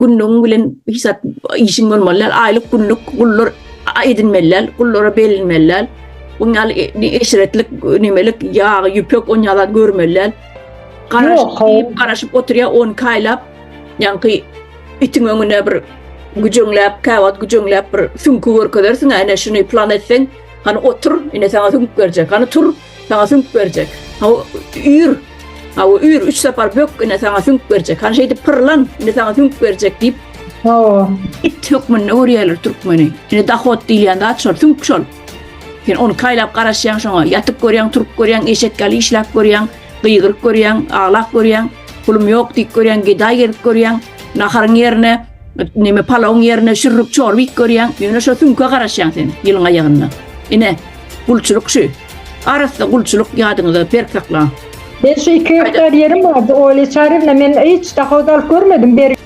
Günlüğün bilen hisat işin bolmalar, aylık günlük kullar edinmeler, kullara belinmeler. Bunlar eşretlik, nimelik, yağ, yüpek onyalar görmeler. Karışıp oturuyor, on kaylap, yankı itin önüne bir gücünlep, kahvat gücünlep bir sünkü görkedersin, yani şunu plan etsen, hani otur, yine sana sünkü verecek, hani tur, sana sünkü verecek. Uyur, 3 sefer bök, yine sana sünkü verecek, hani şeyde pırlan, yine sana sünkü verecek deyip, it hükmünü uğrayalar Türkmeni, yine dahot değil yani daha çor, sünkü çol. Yani onu kaylap karışayan şuna, yatık görüyen, Türk görüyen, eşetkali işlak görüyen, gıygırık görüyen, ağlak görüyen, pulum yok dik görüyen, giday gerip görüyen, naharın yerine, neme palağın yerine şırrık çorbik görüyen, yine şu sünkü karışayan sen, yılın ayağına. Yine, kulçuluk şu. Arasında kulçuluk yadığında perkakla. Ben şu 2 hektar yerim vardı, öyle çarımla ben hiç daha odal görmedim.